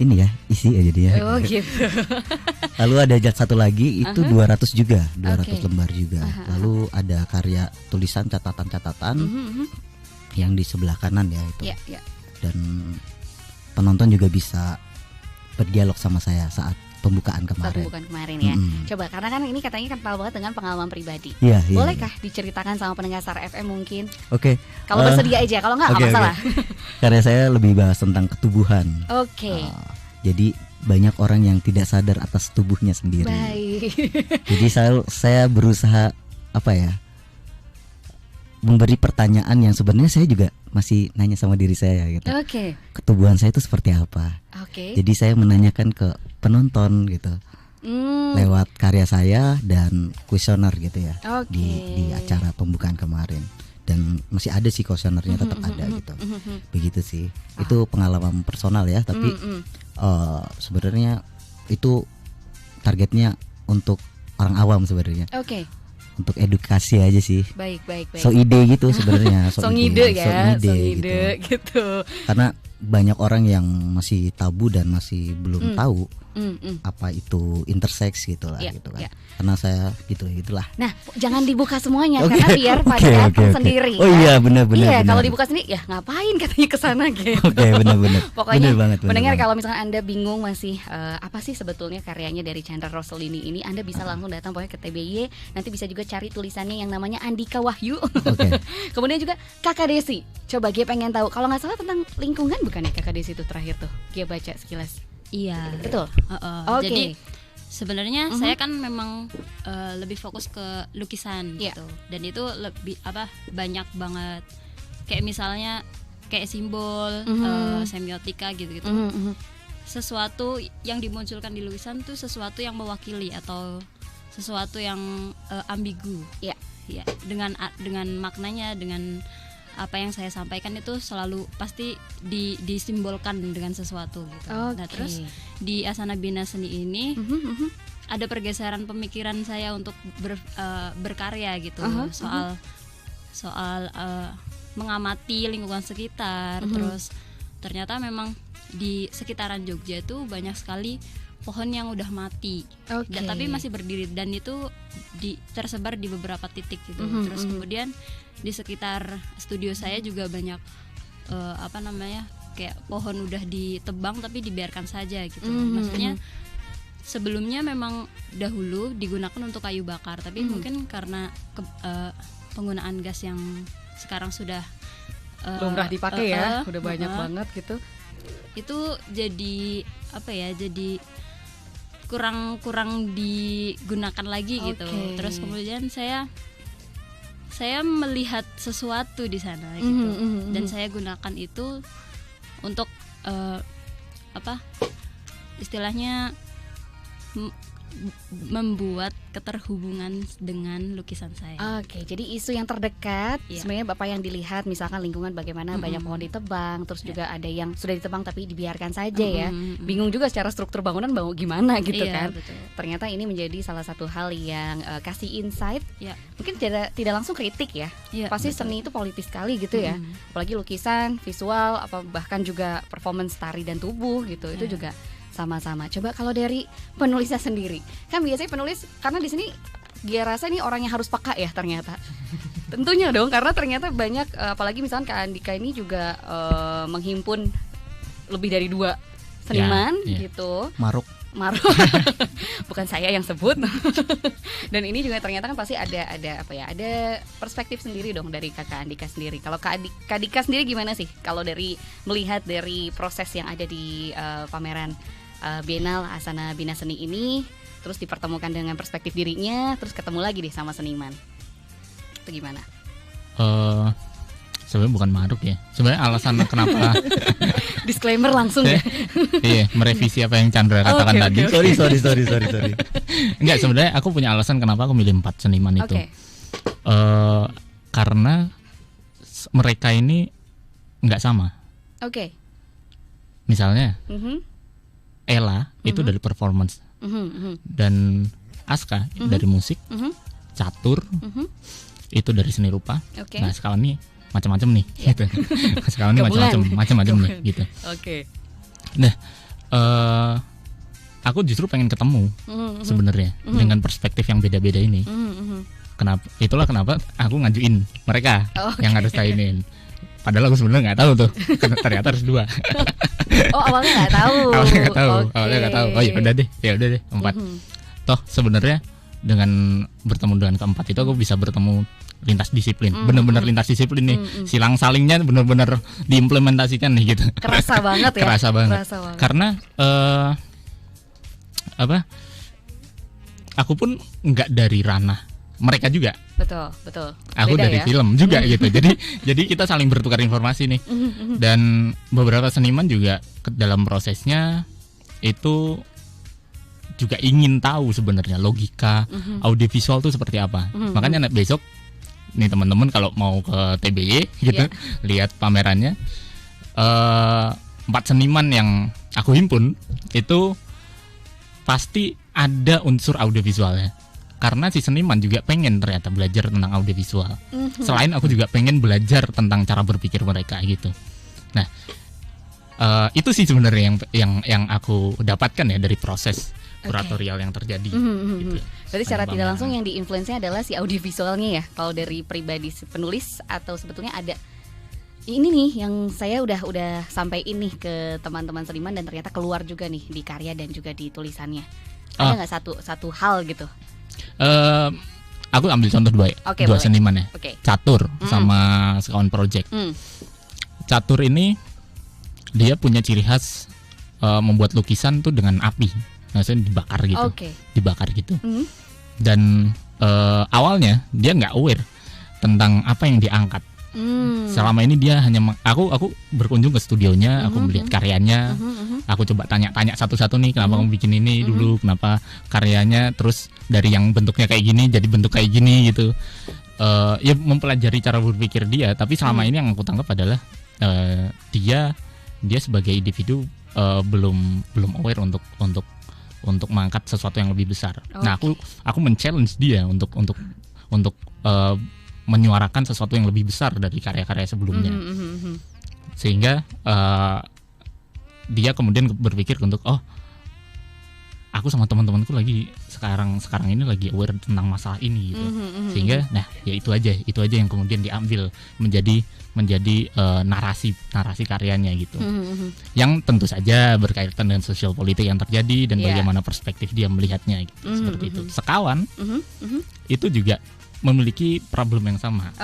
ini ya, isi aja dia. Oh gitu. Lalu ada satu lagi itu 200 juga, 200 lembar juga. Lalu ada karya tulisan catatan-catatan yang di sebelah kanan ya itu. Dan penonton juga bisa berdialog sama saya saat pembukaan kemarin. Ya. Coba karena kan ini katanya kental banget dengan pengalaman pribadi. Bolehkah diceritakan sama pendengar Star FM mungkin? Oke. Kalau bersedia aja, kalau enggak masalah. Karena saya lebih bahas tentang ketubuhan. Jadi banyak orang yang tidak sadar atas tubuhnya sendiri. Baik. Jadi saya berusaha memberi pertanyaan yang sebenarnya saya juga masih nanya sama diri saya gitu. Ketubuhan saya itu seperti apa? Jadi saya menanyakan ke penonton gitu. Lewat karya saya dan kuesioner gitu ya. Di acara pembukaan kemarin. Dan masih ada sih kuesionernya, tetap ada gitu. Begitu sih. Itu pengalaman personal ya, tapi sebenarnya itu targetnya untuk orang awam sebenarnya. Untuk edukasi aja sih. Baik. So ide gitu sebenarnya. So ide gitu. Karena banyak orang yang masih tabu dan masih belum tahu apa itu intersex gitulah gitu kan. Karena saya gitulah. Nah, jangan dibuka semuanya karena biar pada datang sendiri. Oh iya, benar. Iya, kalau dibuka sendiri ya ngapain katanya ke sana gitu. Oke, benar. Pokoknya bener mendengar kalau misalnya Anda bingung masih apa sih sebetulnya karyanya dari Chandra Roslini ini, Anda bisa langsung datang pokoknya ke TBY. Nanti bisa juga cari tulisannya yang namanya Andika Wahyu. Kemudian juga Kakak Desi. Coba Gia pengen tahu, kalau nggak salah tentang lingkungan bukan ya Kakak Desi itu terakhir tuh Gia baca sekilas. Iya. Betul. Jadi sebenarnya saya kan memang lebih fokus ke lukisan gitu. Dan itu lebih banyak banget kayak misalnya kayak simbol, semiotika gitu-gitu. Sesuatu yang dimunculkan di lukisan tuh sesuatu yang mewakili atau sesuatu yang ambigu. Iya. Dengan maknanya, dengan apa yang saya sampaikan itu selalu pasti disimbolkan dengan sesuatu gitu. Nah, terus di Asana Bina Seni ini ada pergeseran pemikiran saya untuk berkarya gitu, soal mengamati lingkungan sekitar. Terus ternyata memang di sekitaran Jogja itu banyak sekali pohon yang udah mati, tapi masih berdiri, dan itu tersebar di beberapa titik gitu. Terus kemudian di sekitar studio saya juga banyak kayak pohon udah ditebang tapi dibiarkan saja gitu. Maksudnya sebelumnya memang dahulu digunakan untuk kayu bakar, tapi mungkin karena penggunaan gas yang sekarang sudah lumrah dipakai udah banyak banget gitu. Itu jadi jadi kurang digunakan lagi gitu. Terus kemudian saya melihat sesuatu di sana gitu, dan saya gunakan itu untuk istilahnya membuat keterhubungan dengan lukisan saya. Jadi isu yang terdekat sebenarnya Bapak yang dilihat, misalkan lingkungan bagaimana banyak pohon ditebang, terus juga ada yang sudah ditebang tapi dibiarkan saja ya. Bingung juga secara struktur bangunan mau gimana gitu kan. Betul. Ternyata ini menjadi salah satu hal yang kasih insight. Mungkin tidak langsung kritik ya. Pasti seni itu politis sekali gitu ya. Apalagi lukisan, visual, bahkan juga performance tari dan tubuh gitu. Itu juga sama-sama. Coba kalau dari penulisnya sendiri, kan biasanya penulis, karena di sini dia rasa ini orang yang harus peka ya ternyata. Tentunya dong, karena ternyata banyak, apalagi misalkan Kak Andika ini juga menghimpun lebih dari 2 seniman gitu. Maruk. Bukan saya yang sebut. Dan ini juga ternyata kan pasti ada perspektif sendiri dong dari Kakak Andika sendiri. Kalau Kak Andika sendiri gimana sih kalau dari melihat dari proses yang ada di pameran Biennale Asana Bina Seni ini, terus dipertemukan dengan perspektif dirinya, terus ketemu lagi deh sama seniman, itu gimana? Sebenarnya bukan maruk ya. Sebenarnya alasan kenapa disclaimer langsung ya. Iya, merevisi apa yang Chandra katakan tadi. Sorry. Enggak, sebenarnya aku punya alasan kenapa aku milih 4 seniman itu. Karena mereka ini enggak sama. Misalnya Ella itu dari performance, dan Aska dari musik, Catur itu dari seni rupa. Nah sekarang ini macam-macam nih, gitu. Sekarang ini macam-macam nih, gitu. Nah, aku justru pengen ketemu sebenarnya dengan perspektif yang beda-beda ini. Itulah kenapa aku ngajuin mereka yang harus kainin. Padahal aku sebenarnya nggak tahu tuh, ternyata harus 2. Awalnya nggak tahu. Awalnya nggak tahu. Oh ya udah deh 4. Toh sebenarnya dengan bertemu dengan keempat itu aku bisa bertemu lintas disiplin, benar-benar lintas disiplin nih. Silang salingnya benar-benar diimplementasikan nih gitu. Kerasa banget ya. Kerasa banget. Karena aku pun nggak dari ranah mereka juga. Betul. Aku beda dari film juga gitu. Jadi kita saling bertukar informasi nih. Dan beberapa seniman juga dalam prosesnya itu juga ingin tahu sebenarnya logika audiovisual itu seperti apa. Makanya besok nih teman-teman kalau mau ke TBY gitu, lihat pamerannya, 4 seniman yang aku himpun itu pasti ada unsur audiovisualnya. Karena si seniman juga pengen ternyata belajar tentang audiovisual. Selain aku juga pengen belajar tentang cara berpikir mereka gitu. Nah, itu sih sebenarnya yang aku dapatkan ya dari proses kuratorial yang terjadi. Gitu. Berarti secara tidak langsung yang diinfluence-nya adalah si audiovisualnya ya. Kalau dari pribadi penulis atau sebetulnya ada ini nih yang saya udah sampai ini ke teman-teman seniman dan ternyata keluar juga nih di karya dan juga di tulisannya. Ada nggak satu hal gitu? Aku ambil contoh dua seniman ya. Catur sama sekawan project. Catur ini dia punya ciri khas membuat lukisan tuh dengan api, maksudnya dibakar gitu. Dan awalnya dia nggak aware tentang apa yang diangkat. Selama ini dia hanya aku berkunjung ke studionya, aku melihat karyanya, aku coba tanya satu-satu nih, kenapa kamu bikin ini dulu, kenapa karyanya terus dari yang bentuknya kayak gini jadi bentuk kayak gini gitu. Ya mempelajari cara berpikir dia, tapi selama ini yang aku tangkap adalah dia sebagai individu belum aware untuk mengangkat sesuatu yang lebih besar. Nah, aku men-challenge dia untuk menyuarakan sesuatu yang lebih besar dari karya-karya sebelumnya. Sehingga dia kemudian berpikir untuk aku sama teman-temanku lagi sekarang ini lagi aware tentang masalah ini gitu. Sehingga ya itu aja yang kemudian diambil menjadi narasi karyanya gitu. Yang tentu saja berkaitan dengan sosial politik yang terjadi dan bagaimana perspektif dia melihatnya gitu. Seperti itu. Sekawan itu juga memiliki problem yang sama.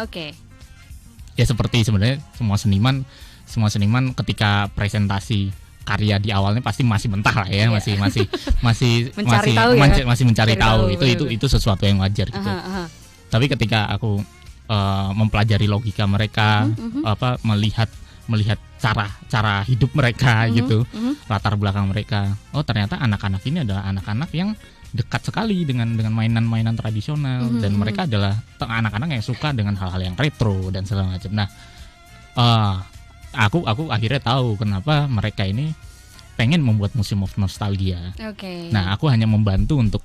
Ya seperti sebenarnya semua seniman ketika presentasi karya di awalnya pasti masih mentah lah ya, masih mencari tahu. Itu sesuatu yang wajar gitu. Tapi ketika aku mempelajari logika mereka, melihat cara hidup mereka gitu, latar belakang mereka. Oh, ternyata anak-anak ini adalah anak-anak yang dekat sekali dengan mainan-mainan tradisional, dan mereka adalah anak-anak yang suka dengan hal-hal yang retro dan segala macam. Nah, aku akhirnya tahu kenapa mereka ini pengen membuat Museum of Nostalgia. Nah, aku hanya membantu untuk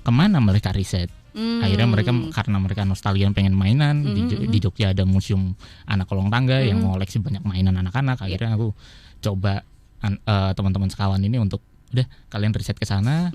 kemana mereka riset. Akhirnya karena mereka nostalgia pengen mainan, di Jogja ada museum anak kolong tangga yang mengoleksi banyak mainan anak-anak. Akhirnya aku coba teman-teman sekawan ini untuk udah kalian riset ke sana,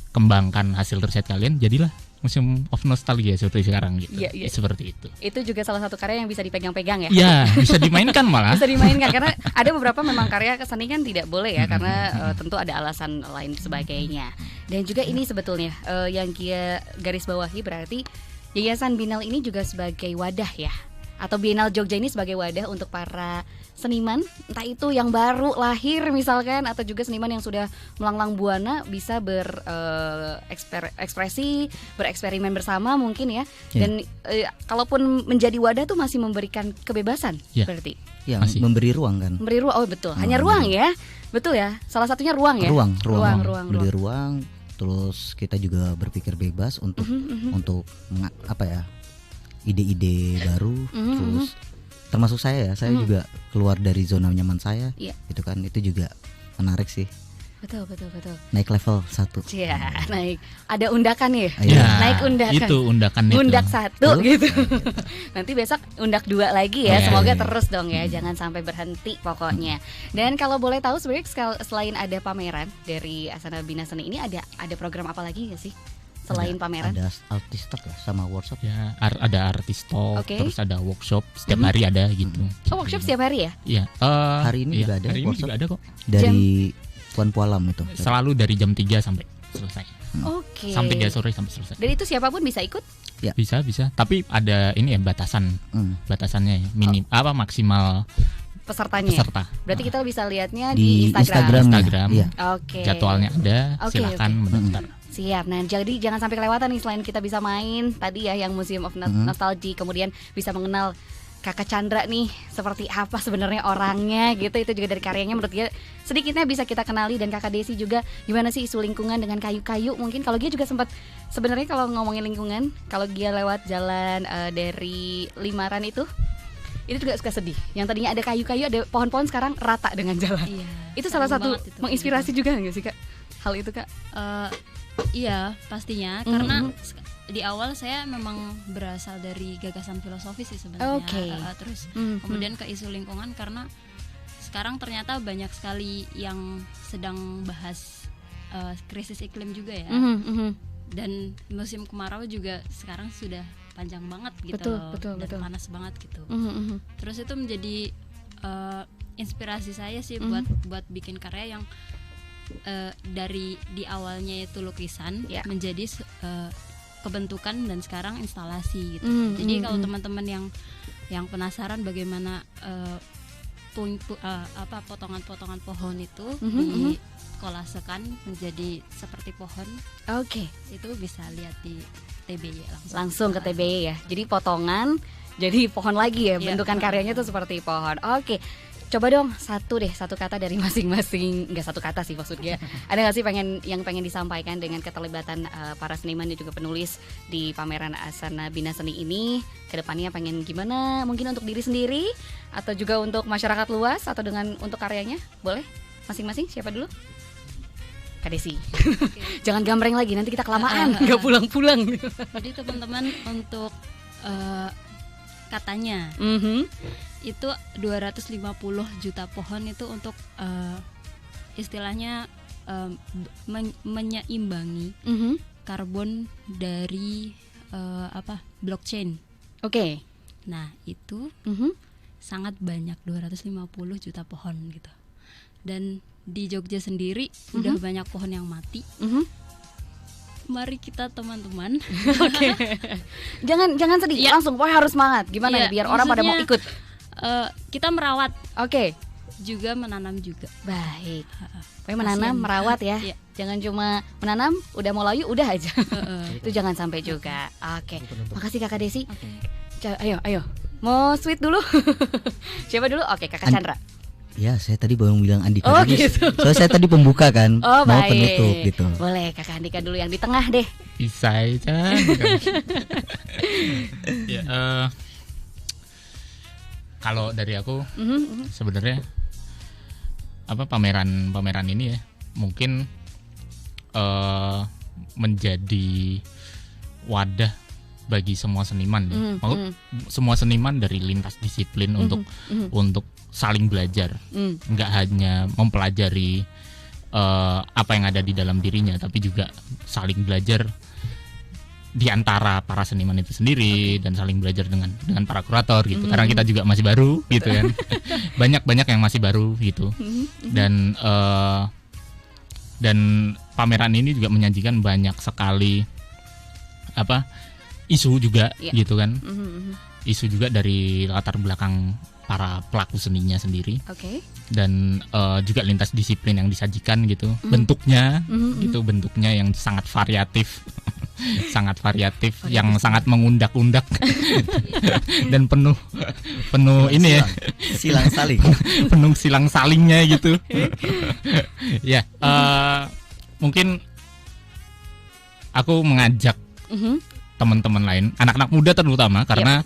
kembangkan hasil riset kalian, jadilah Museum of Nostalgia seperti sekarang gitu. Seperti itu. Itu juga salah satu karya yang bisa dipegang-pegang ya. Iya, bisa dimainkan malah. Bisa dimainkan karena ada beberapa memang karya seni kan tidak boleh ya, karena tentu ada alasan lain sebagainya. Dan juga ini sebetulnya yang Kia garis bawahi berarti Yayasan Binal ini juga sebagai wadah ya, atau Bienal Jogja ini sebagai wadah untuk para seniman, entah itu yang baru lahir misalkan, atau juga seniman yang sudah melanglang buana bisa bereksperimen bersama mungkin ya. Dan kalaupun menjadi wadah tuh masih memberikan kebebasan berarti. Ya, memberi ruang kan. Memberi ruang, betul. Hanya ruang ya. Betul ya. Salah satunya ruang ya. Ruang. Beri ruang. Terus kita juga berpikir bebas untuk ide-ide baru. Terus termasuk saya juga keluar dari zona nyaman saya. Itu kan, itu juga menarik sih. Betul. Naik level 1. Iya, naik. Ada undakan ya? Naik undakan. Itu undakan itu. Undak 1 gitu. Nanti besok undak 2 lagi ya. Semoga terus dong ya, jangan sampai berhenti pokoknya. Dan kalau boleh tahu sebenarnya selain ada pameran dari Asana Bina Seni ini ada program apa lagi nggak sih? Selain pameran? Ada artis talk ya, sama workshop ya. Ada artis talk, terus ada workshop setiap hari ada gitu. Oh, workshop setiap hari ya? Iya. Hari ini juga ada. Hari ini juga ada kok. Dari Tuan Pualam itu. Selalu dari jam 3 sampai selesai. Sampai 3 sore sampai selesai. Dan itu siapapun bisa ikut? Ya. Bisa. Tapi ada ini ya batasannya ya. Maksimal peserta. Berarti kita bisa lihatnya di Instagram. Ya. Jadwalnya ada, silakan mendaftar. Siap. Nah, jadi jangan sampai kelewatan nih, selain kita bisa main tadi ya yang Museum of Nostalgia, kemudian bisa mengenal Kakak Chandra nih seperti apa sebenarnya orangnya gitu. Itu juga dari karyanya menurut dia sedikitnya bisa kita kenali. Dan Kakak Desi juga gimana sih isu lingkungan dengan kayu-kayu. Mungkin kalau dia juga sempat, sebenarnya kalau ngomongin lingkungan, kalau dia lewat jalan dari Limaran itu juga suka sedih. Yang tadinya ada kayu-kayu, ada pohon-pohon, sekarang rata dengan jalan. Itu salah satu menginspirasi juga nggak sih Kak? Hal itu Kak? Iya pastinya, karena di awal saya memang berasal dari gagasan filosofis sih sebenarnya. Terus kemudian ke isu lingkungan karena sekarang ternyata banyak sekali yang sedang bahas krisis iklim juga ya. Dan musim kemarau juga sekarang sudah panjang banget gitu, dan panas banget gitu. Terus itu menjadi inspirasi saya sih buat bikin karya yang dari di awalnya itu lukisan menjadi kebentukan dan sekarang instalasi gitu. Jadi kalau teman-teman yang penasaran bagaimana potongan-potongan pohon itu dikolasekan menjadi seperti pohon. Itu bisa lihat di TBY langsung ke TBY ya. Jadi potongan jadi pohon lagi ya, bentukan karyanya tuh seperti pohon. Coba dong satu kata dari masing-masing, nggak satu kata sih maksudnya. Ada nggak sih yang pengen disampaikan dengan keterlibatan para seniman dan juga penulis di pameran Asana Bina Seni ini? Kedepannya pengen gimana? Mungkin untuk diri sendiri atau juga untuk masyarakat luas atau untuk karyanya? Boleh masing-masing, siapa dulu? Kak Desi. Jangan gambreng lagi, nanti kita kelamaan nggak pulang-pulang. Jadi teman-teman untuk katanya itu 250 juta pohon itu untuk istilahnya menyeimbangi karbon dari blockchain. Nah itu sangat banyak, 250 juta pohon gitu. Dan di Jogja sendiri udah banyak pohon yang mati. Mari kita teman-teman. Jangan sedih, langsung pokoknya harus semangat. Gimana biar orang pada mau ikut? Kita merawat, juga menanam juga. Baik. Pokoknya menanam, merawat ya. Jangan cuma menanam, udah mau layu, udah aja. Itu jangan sampai juga. Makasih Kakak Desi. Ayo. Mau sweet dulu? Siapa dulu? Kakak Chandra. Ya, saya tadi baru bilang Andika. Gitu. Soalnya saya tadi pembuka kan, mau penutup gitu. Boleh Kakak Andika dulu yang di tengah deh. Bisa aja. Kalau dari aku sebenarnya pameran ini ya mungkin menjadi wadah bagi semua seniman semua seniman dari lintas disiplin untuk saling belajar, nggak hanya mempelajari apa yang ada di dalam dirinya, tapi juga saling belajar di antara para seniman itu sendiri dan saling belajar dengan para kurator gitu. Karena kita juga masih baru gitu kan. Banyak yang masih baru gitu. Dan pameran ini juga menyajikan banyak sekali isu juga gitu kan. Isu juga dari latar belakang para pelaku seninya sendiri. Dan juga lintas disiplin yang disajikan gitu. Bentuknya gitu, bentuknya yang sangat variatif. Yang sangat mengundak-undak dan penuh ini ya, silang-saling. Penuh silang-salingnya gitu. Ya, mungkin aku mengajak teman-teman lain, anak-anak muda terutama, karena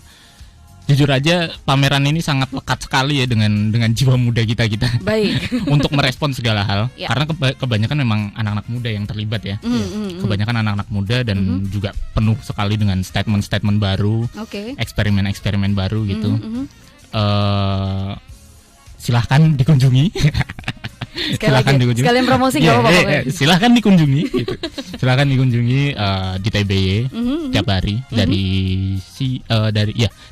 jujur aja pameran ini sangat lekat sekali ya dengan jiwa muda kita. Baik. Untuk merespon segala hal. Karena kebanyakan memang anak-anak muda yang terlibat ya. Kebanyakan anak-anak muda dan juga penuh sekali dengan statement-statement baru, eksperimen-eksperimen baru gitu. Silahkan dikunjungi. Sekalian promosi nggak apa-apa. Silahkan dikunjungi gitu. Silahkan dikunjungi di TBY tiap hari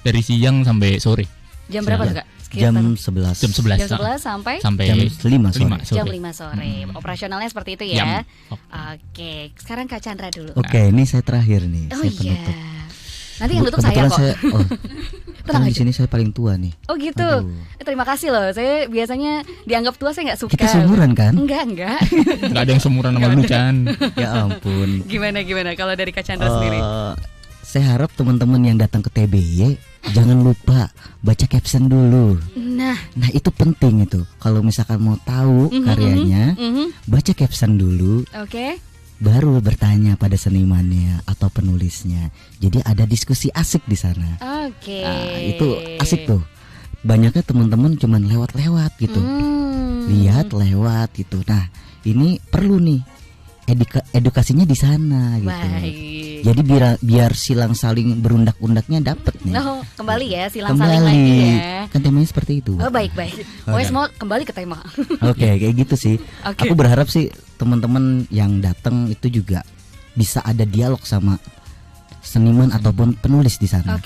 dari siang sampai sore. Jam berapa tuh Kak? Jam 11 sampai jam 5 sore. Jam 5 sore. Operasionalnya seperti itu ya. Sekarang Kak Chandra dulu. Ini saya terakhir nih, saya penutup. Nanti yang tutup saya kok. Tenang di sini saya paling tua nih. Oh gitu. Terima kasih loh. Saya biasanya dianggap tua, saya nggak suka. Kita seumuran kan? Enggak. Nggak ada yang seumuran sama lu, Chan. Ya ampun. Gimana kalau dari Kak Chandra sendiri? Saya harap teman-teman yang datang ke TBY jangan lupa baca caption dulu. Nah itu penting itu. Kalau misalkan mau tahu karyanya, baca caption dulu. Baru bertanya pada senimannya atau penulisnya. Jadi ada diskusi asik di sana. Nah, itu asik tuh. Banyaknya teman-teman cuman lewat-lewat gitu. Lihat lewat gitu. Nah, ini perlu nih edukasinya di sana gitu. Baik. Jadi biar silang saling berundak-undaknya dapat nih. Kembali ya silang saling lagi ya. Kan temanya seperti itu. Baik. Pokoknya semua kembali ke tema. Oke, kayak gitu sih. Aku berharap sih teman-teman yang datang itu juga bisa ada dialog sama seniman ataupun penulis di sana.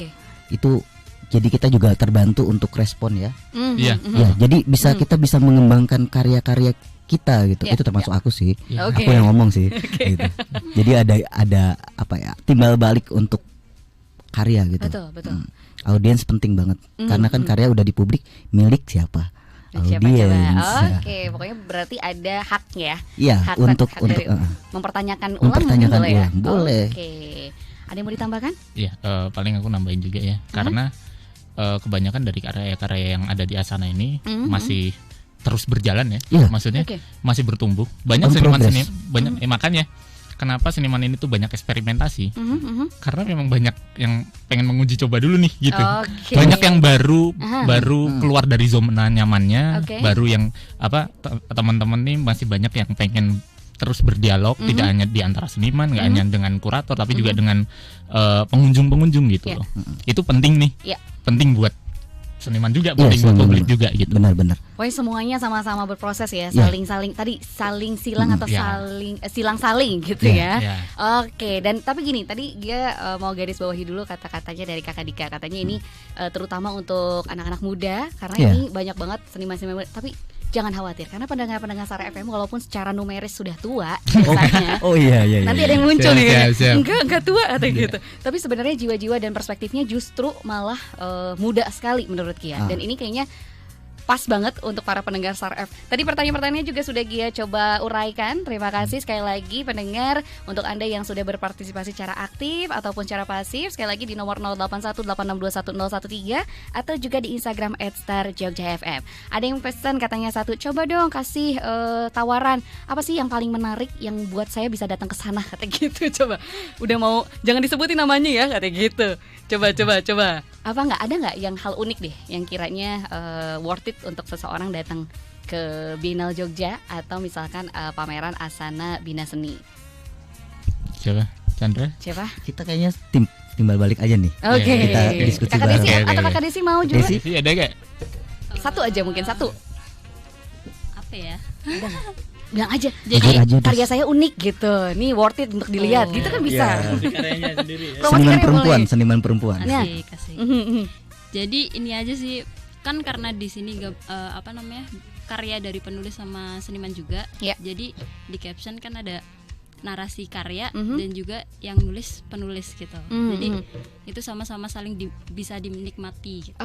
Itu jadi kita juga terbantu untuk respon ya. Ya, jadi kita bisa mengembangkan karya-karya kita gitu. Itu termasuk aku sih. Aku yang ngomong sih. Gitu. Jadi ada apa ya? Timbal balik untuk karya gitu. Betul. Audiens penting banget. Karena kan karya udah di publik, milik siapa? Audiens. Pokoknya berarti ada hak ya. Iya, hak untuk mempertanyakan ulang. Boleh. Ada yang mau ditambahkan? Iya, paling aku nambahin juga ya. Karena kebanyakan dari karya-karya yang ada di Asana ini masih terus berjalan ya, maksudnya masih bertumbuh. Banyak seniman-seniman, makanya kenapa seniman ini tuh banyak eksperimentasi, karena memang banyak yang pengen menguji coba dulu nih gitu. Banyak yang baru keluar dari zona nyamannya, baru yang teman-teman nih masih banyak yang pengen terus berdialog, tidak hanya di antara seniman, nggak hanya dengan kurator, tapi juga dengan pengunjung-pengunjung gitu loh. Itu penting nih, penting buat seniman juga, penting buat publik juga gitu. Benar-benar. Pokoknya semuanya sama-sama berproses ya, saling silang atau silang-saling gitu ya. Dan tapi gini, tadi dia mau garis bawahi dulu kata-katanya dari Kakak Dika, katanya ini terutama untuk anak-anak muda karena ini banyak banget seniman-seniman muda. Tapi jangan khawatir karena pendengar-pendengar Star FM walaupun secara numeris sudah tua biasanya. Nanti ada yang muncul nih. Enggak tua atau gitu. Tapi sebenarnya jiwa-jiwa dan perspektifnya justru malah muda sekali menurut Gia. Dan ini kayaknya pas banget untuk para pendengar Star F. Tadi pertanyaan-pertanyaannya juga sudah Gia coba uraikan. Terima kasih sekali lagi pendengar. Untuk Anda yang sudah berpartisipasi secara aktif ataupun secara pasif, sekali lagi di nomor 0818621013 atau juga di Instagram @starjogjafm. Ada yang pesan katanya coba dong kasih tawaran apa sih yang paling menarik yang buat saya bisa datang ke sana, kata gitu. Coba. Udah mau jangan disebutin namanya ya, kata gitu. Coba. Apa ada nggak yang hal unik deh yang kiranya worth it untuk seseorang datang ke Biennale Jogja atau misalkan pameran Asana Bina Seni? Siapa? Chandra? Siapa? Kita kayaknya timbal balik aja nih. Kita diskusi Kakak bareng. Desi atau Kakak Desi mau juga? Desi ada gak? Satu aja mungkin satu. Apa ya? Bilang aja. Jadi karya saya unik gitu. Nih worth it untuk dilihat. Gitu kan bisa. Karyanya sendiri ya. Seniman perempuan. Kasih. Jadi ini aja sih. Kan karena di sini karya dari penulis sama seniman juga. Jadi di caption kan ada narasi karya dan juga yang nulis penulis gitu. Jadi itu sama-sama saling bisa dinikmati gitu.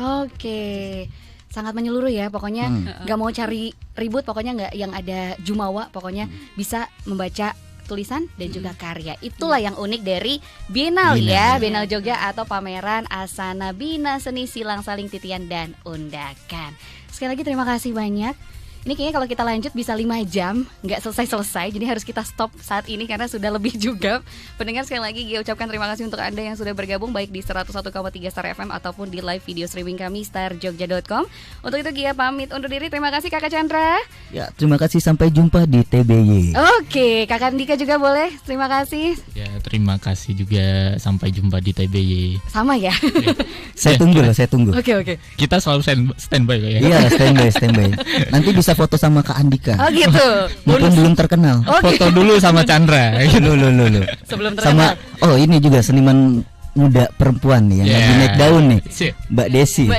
Sangat menyeluruh ya, pokoknya nggak mau cari ribut, pokoknya nggak yang ada jumawa, pokoknya bisa membaca tulisan dan juga karya. Itulah yang unik dari Biennale ya, Biennale Jogja atau pameran Asana Bina Seni Silang Saling Titian dan Undakan. Sekali lagi terima kasih banyak. Ini kayaknya kalau kita lanjut bisa 5 jam nggak selesai-selesai. Jadi harus kita stop saat ini karena sudah lebih juga. Pendengar, sekali lagi Gia ucapkan terima kasih untuk Anda yang sudah bergabung baik di 101,3 Star FM ataupun di live video streaming kami starjogja.com. Untuk itu Gia pamit undur diri. Terima kasih Kakak Chandra. Ya, terima kasih, sampai jumpa di TBY. Oke, Kakak Dika juga boleh. Terima kasih. Ya, terima kasih juga, sampai jumpa di TBY. Sama ya. Saya tunggu. Oke. Kita selalu standby ya. Iya, standby. Nanti bisa foto sama Kak Andika. Oh gitu. Mungkin belum terkenal. Foto dulu sama Chandra. Loh. Sebelum terkenal. Sama ini juga seniman muda perempuan nih yang lagi naik daun nih. Mbak Desi.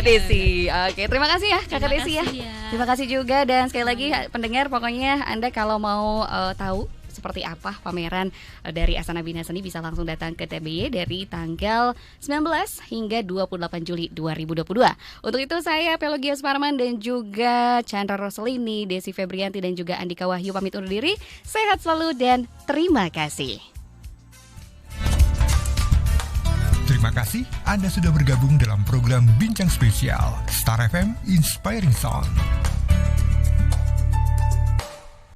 Oke, terima kasih ya Kakak Desi ya. Terima kasih juga, dan sekali lagi pendengar, pokoknya Anda kalau mau tahu seperti apa pameran dari Asana Bina Seni bisa langsung datang ke TBY dari tanggal 19 hingga 28 Juli 2022. Untuk itu saya Pelogia Suparman dan juga Chandra Roselini, Desi Febrianti dan juga Andika Wahyu pamit undur diri. Sehat selalu dan terima kasih. Terima kasih Anda sudah bergabung dalam program Bincang Spesial Star FM Inspiring Sound.